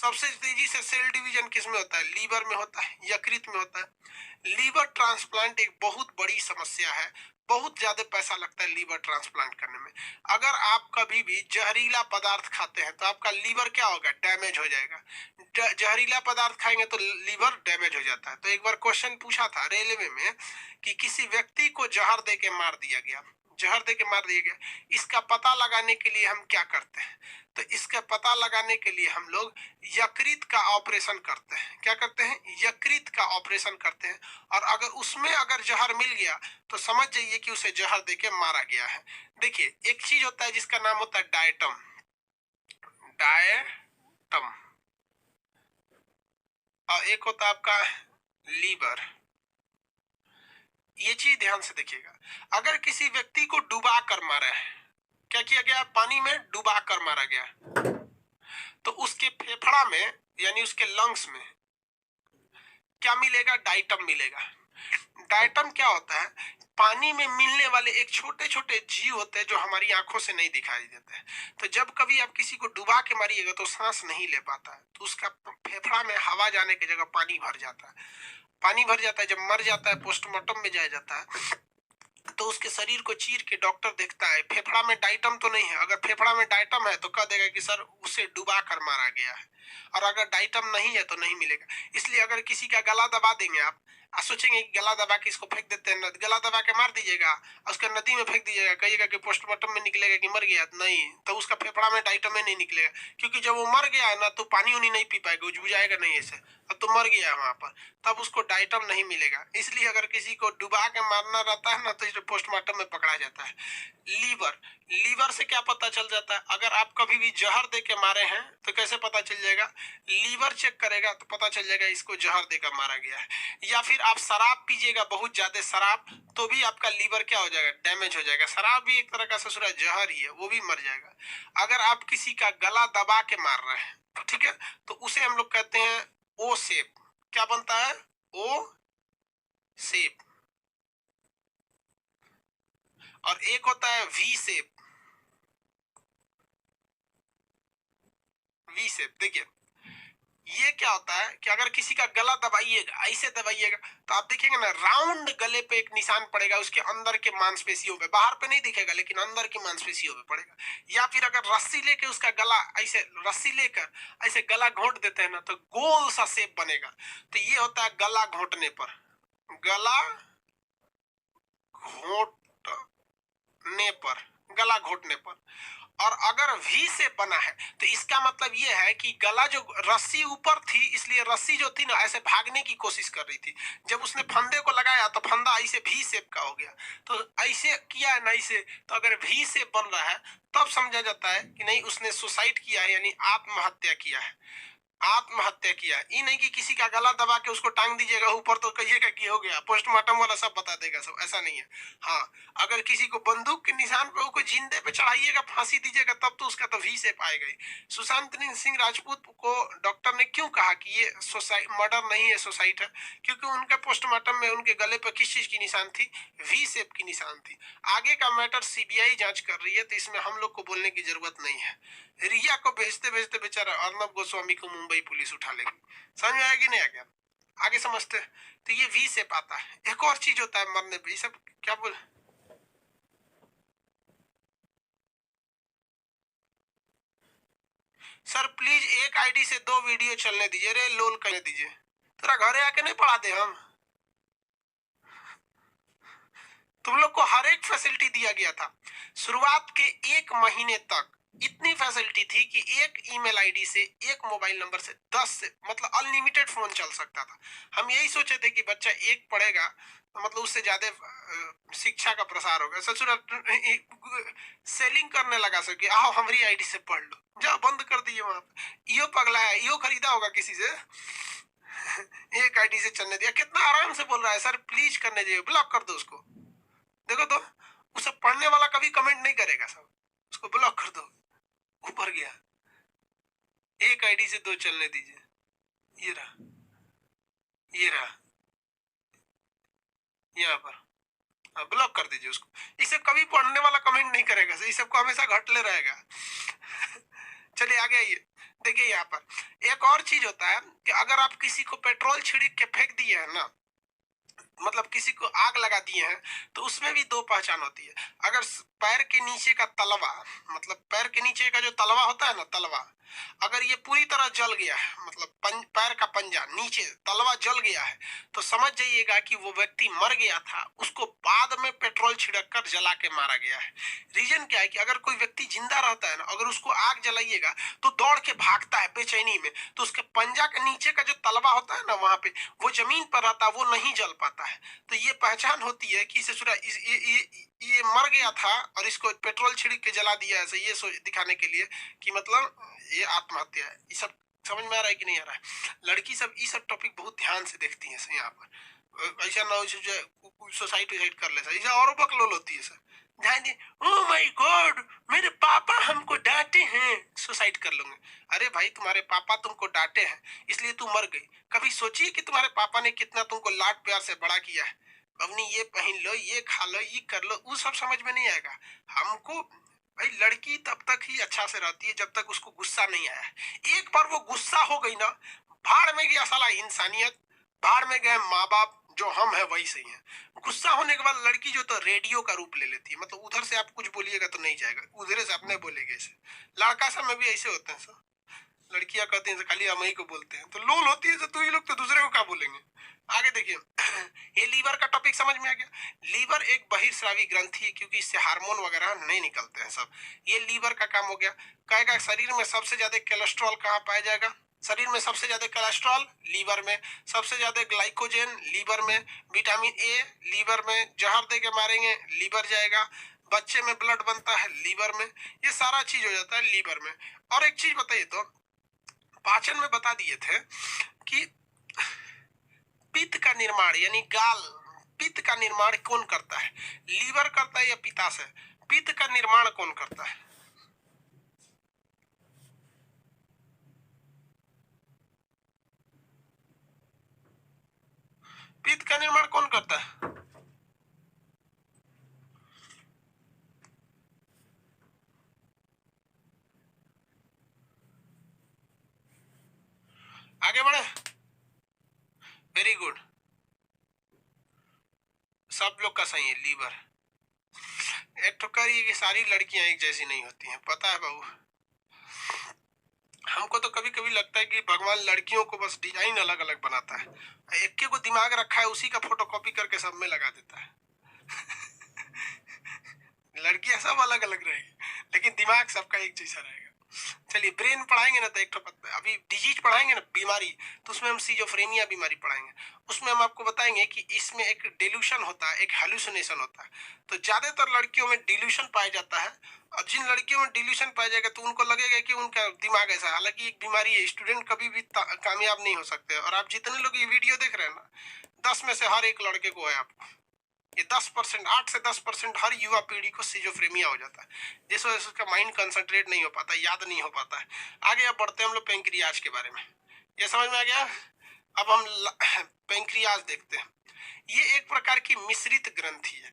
सबसे तेजी से सेल डिवीजन किस में होता है? लीवर में होता है, यकृत में होता है। लीवर ट्रांसप्लांट एक बहुत बड़ी समस्या है, बहुत ज्यादा पैसा लगता है लीवर ट्रांसप्लांट करने में। अगर आप कभी भी जहरीला पदार्थ खाते हैं तो आपका लीवर क्या होगा? डैमेज हो जाएगा। जहरीला पदार्थ खाएंगे तो लीवर डैमेज हो जाता है। तो एक बार क्वेश्चन पूछा था रेलवे में कि किसी व्यक्ति को जहर दे के मार दिया गया, जहर दे के मार दिया गया, इसका पता लगाने के लिए हम क्या करते हैं? तो इसका पता लगाने के लिए हम लोग यकृत का ऑपरेशन करते हैं। क्या करते हैं? यकृत का ऑपरेशन करते हैं। और अगर उसमें अगर जहर मिल गया तो समझ जाइए कि उसे जहर देके मारा गया है। देखिए, एक चीज होता है जिसका नाम होता है डायटम, डायटम, और एक होता है आपका लीवर। ये चीज ध्यान से देखिएगा। अगर किसी व्यक्ति को डुबा कर मारा है, क्या किया गया? पानी में डुबा कर मारा गया, तो उसके फेफड़ा में यानी उसके लंग्स में क्या मिलेगा? डायटम मिलेगा। डायटम क्या होता है? पानी में मिलने वाले एक छोटे छोटे जीव होते हैं जो हमारी आंखों से नहीं दिखाई देते हैं। तो जब कभी आप किसी को डुबा के मारिएगा तो सांस नहीं ले पाता है, तो उसका फेफड़ा में हवा जाने की जगह पानी भर जाता है। पानी भर जाता है, जब मर जाता है पोस्टमार्टम में जाया जाता है तो उसके शरीर को चीर के डॉक्टर देखता है फेफड़ा में डायटम तो नहीं है। अगर फेफड़ा में डायटम है तो कह देगा कि सर उसे डुबा कर मारा गया है, और अगर डायटम नहीं है तो नहीं मिलेगा। इसलिए अगर किसी का गला दबा देंगे आप सोचेंगे कि गला दबा के इसको फेंक देते हैं, गला दबा के मार दीजिएगा और उसका नदी में फेंक दीजिएगा, कहिएगा कि पोस्टमार्टम में निकलेगा कि मर गया, नहीं, तो उसका फेफड़ा में डायटम में नहीं निकलेगा, क्योंकि जब वो मर गया है ना तो पानी उनी नहीं पी पाएगा, बुझाएगा नहीं ऐसे, अब तो मर गया है वहां पर, तब उसको डायटम नहीं मिलेगा। इसलिए अगर किसी को डुबा के मारना रहता है ना तो इसे पोस्टमार्टम में पकड़ा जाता है। लीवर, लीवर से क्या पता चल जाता है? अगर आप कभी भी जहर दे के मारे हैं तो कैसे पता चल जाएगा? लीवर चेक करेगा तो पता चल जाएगा इसको जहर देकर मारा गया है। या फिर आप शराब पीजिएगा, बहुत ज्यादा शराब, तो भी आपका लीवर क्या हो जाएगा? डैमेज हो जाएगा। शराब भी एक तरह का ससुरा जहर ही है, वो भी मर जाएगा। अगर आप किसी का गला दबा के मार रहे हैं, ठीक है, तो उसे हम लोग कहते हैं ओ शेप। क्या बनता है? ओ शेप। और एक होता है वी शेप, वी शेप। देखिए ये क्या होता है कि अगर किसी का गला दबाइएगा, ऐसे दबाइएगा, तो आप देखिएगा ना राउंड गले पे एक निशान पड़ेगा, उसके अंदर के मांसपेशियों पे, बाहर पे नहीं दिखेगा लेकिन अंदर की मांसपेशियों पे पड़ेगा। या फिर अगर रस्सी लेके उसका गला ऐसे, रस्सी लेकर ऐसे गला घोंट देते हैं ना तो गोल सा शेप बनेगा। तो ये होता है गला घोंटने पर, गला घोंटने पर, गला घोंटने पर। और अगर वी से बना है तो इसका मतलब ये है कि गला, जो रस्सी ऊपर थी इसलिए रस्सी जो थी ना ऐसे भागने की कोशिश कर रही थी, जब उसने फंदे को लगाया तो फंदा ऐसे वी शेप का हो गया। तो ऐसे किया है ना ऐसे, तो अगर वी शेप बन रहा है तब समझा जाता है कि नहीं उसने सुसाइड किया है, यानी आत्महत्या किया है, आत्महत्या किया। ये नहीं कि किसी का गला दबा के उसको टांग दीजिएगा ऊपर तो कहिएगा कि हो गया, पोस्टमार्टम वाला सब बता देगा सब, ऐसा नहीं है। हाँ, अगर किसी को बंदूक के निशान पे उसको जिंदे पे चढ़ाइएगा, फांसी दीजिएगा, तब तो उसका तो वी शेप आएगा ही। सुशांत सिंह राजपूत को डॉक्टर ने क्यों कहा कि ये सुसाइड, मर्डर नहीं है, सुसाइड है? क्योंकि उनके पोस्टमार्टम में उनके गले पर किस चीज की निशान थी? वी शेप की निशान थी। आगे का मैटर सीबीआई जांच कर रही है तो इसमें हम लोग को बोलने की जरूरत नहीं है। रिया को भेजते भेजते बेचारा अर्नब गोस्वामी को मुंबई पुलिस उठा लेगी। समझ में आया कि नहीं आ गया? आगे समझते। तो ये वी से पाता है। एक और चीज होता है मरने पे, ये सब क्या बोल, सर प्लीज एक आईडी से 2 वीडियो चलने दीजिए, रे लोल करने दीजिए, तेरा घरे आके नहीं पढ़ा दे हम? तुम लोग को हर एक फैसिलिटी दिया गया था। शुरुआत के 1 महीने तक इतनी फैसिलिटी थी कि एक ईमेल आईडी से, एक मोबाइल नंबर से 10 से मतलब अनलिमिटेड फोन चल सकता था। हम यही सोचे थे कि बच्चा एक पढ़ेगा तो मतलब उससे ज्यादा शिक्षा का प्रसार होगा। ससुर सेलिंग करने लगा सके, आओ हमारी आईडी से पढ़ लो, जाओ बंद कर दिए वहां पे। यो पगला है, यो खरीदा होगा किसी से एक आईडी से चलने दिया। कितना आराम से बोल रहा है, सर प्लीज करने दीजिए, ब्लॉक कर दो उसको। देखो तो उसे पढ़ने वाला कभी कमेंट नहीं करेगा, सब उसको ब्लॉक कर दो। ऊपर गया, एक आईडी से 2 चलने दीजिए, ये रहा, ये रहा यहाँ पर, ब्लॉक कर दीजिए उसको। इसे कभी पढ़ने वाला कमेंट नहीं करेगा, इस सबको हमेशा घटले रहेगा चलिए आगे आइए। देखिए यहाँ पर एक और चीज होता है कि अगर आप किसी को पेट्रोल छिड़क के फेंक दिए है ना, मतलब किसी को आग लगा दिए हैं, तो उसमें भी दो पहचान होती है। अगर पैर के नीचे का तलवा, मतलब पैर के नीचे का जो तलवा होता है ना, तलवा अगर ये पूरी तरह जल गया है, मतलब पैर का पंजा नीचे तलवा जल गया है, तो समझ जाइएगा कि वो व्यक्ति मर गया था, उसको बाद में पेट्रोल छिड़क कर जला के मारा गया है। रीजन क्या है कि अगर कोई व्यक्ति जिंदा रहता है ना, अगर उसको आग जलाइएगा तो दौड़ के भागता है बेचैनी में, तो उसके पंजा के नीचे का जो तलवा होता है ना, वहां पे वो जमीन पर रहता है, वो नहीं जल पाता है। तो ये पहचान होती है कि इसे ये मर गया था और इसको पेट्रोल छिड़क के जला दिया ऐसे, ये दिखाने के लिए कि मतलब ये आत्महत्या है। ये सब समझ में आ रहा है कि नहीं आ रहा है? लड़की सब ये सब टॉपिक बहुत ध्यान से देखती है यहाँ पर, ऐसा ना हो जो सोसाइटी कर ले सर, और बकलोल होती है सर, ध्यान दे, ओह माय गॉड मेरे पापा हमको डांटे हैं, सुसाइड कर लूंगे। अरे भाई तुम्हारे पापा तुमको डांटे हैं इसलिए तू मर गई, कभी सोचिए कि तुम्हारे पापा ने कितना तुमको लाड प्यार से बड़ा किया है। अपनी ये पहन लो, ये खा लो, ये कर लो, वो सब समझ में नहीं आएगा हमको। भाई लड़की तब तक ही अच्छा से रहती है जब तक उसको गुस्सा नहीं आया। एक बार वो गुस्सा हो गई ना, भाड़ में गया साला इंसानियत, भाड़ में गए माँ बाप, जो हम है वही सही है। गुस्सा होने के बाद लड़की जो तो रेडियो का रूप ले लेती है, मतलब उधर से आप कुछ बोलिएगा तो नहीं जाएगा, उधर से अपने बोलेंगे ऐसे। लड़का सब में भी ऐसे होते हैं सर, लड़कियां कहती हैं खाली हम ही को बोलते हैं, तो लोल होती है तो ही लोग तो दूसरे को क्या बोलेंगे। आगे देखिए ये लीवर का टॉपिक समझ में आ गया। लीवर एक बहिर्स्रावी ग्रंथि है क्योंकि इससे हार्मोन वगैरह नहीं निकलते हैं सब, ये लीवर का काम हो गया। कहेगा शरीर में सबसे ज्यादा कोलेस्ट्रॉल कहाँ पाया जाएगा? शरीर में सबसे ज्यादा कोलेस्ट्रॉल लीवर में, सबसे ज्यादा ग्लाइकोजन लीवर में, विटामिन ए लीवर में, जहर दे के मारेंगे लीवर जाएगा, बच्चे में ब्लड बनता है लीवर में, ये सारा चीज हो जाता है लीवर में। और एक चीज बताइए तो, पाचन में बता दिए थे कि पित्त का निर्माण यानी गाल, पित्त का निर्माण कौन करता है? लीवर करता है या पित्ताशय? पित्त का निर्माण कौन करता है? पित्त का निर्माण कौन करता है? आगे बढ़े, वेरी गुड, सब लोग का सही है लीवर। एक तो करिए कि सारी लड़कियां एक जैसी नहीं होती हैं, पता है बाबू। हमको तो कभी कभी लगता है कि भगवान लड़कियों को बस डिजाइन अलग अलग बनाता है, एक को दिमाग रखा है उसी का फोटोकॉपी करके सब में लगा देता है। लड़कियां सब अलग अलग रहेगी लेकिन दिमाग सबका एक जैसा रहेगा। चलिए ब्रेन पढ़ाएंगे ना तो एक अभी डिजीज पढ़ाएंगे ना, बीमारी, तो उसमें हम सीजोफ्रेनिया बीमारी पढ़ाएंगे। उसमें हम आपको बताएंगे कि इसमें एक डिल्यूशन होता है, एक हेलुसिनेशन होता है। तो ज्यादातर लड़कियों में डिल्यूशन पाया जाता है, और जिन लड़कियों में डिल्यूशन पाया जाएगा तो उनको लगेगा कि उनका दिमाग ऐसा है, हालांकि एक बीमारी है, स्टूडेंट कभी भी कामयाब नहीं हो सकते। और आप जितने लोग ये वीडियो देख रहे हैं ना, 10 में से हर एक लड़के को है आपको, ये 10%, 8 से 10% हर युवा पीढ़ी को सिजोफ्रेनिया हो जाता है, जिस वजह से उसका माइंड कंसंट्रेट नहीं हो पाता, याद नहीं हो पाता है। आगे अब बढ़ते हैं हम लोग पेंक्रियाज के बारे में, ये समझ में आ गया। अब हम पेंक्रियाज देखते हैं। ये एक प्रकार की मिश्रित ग्रंथि है,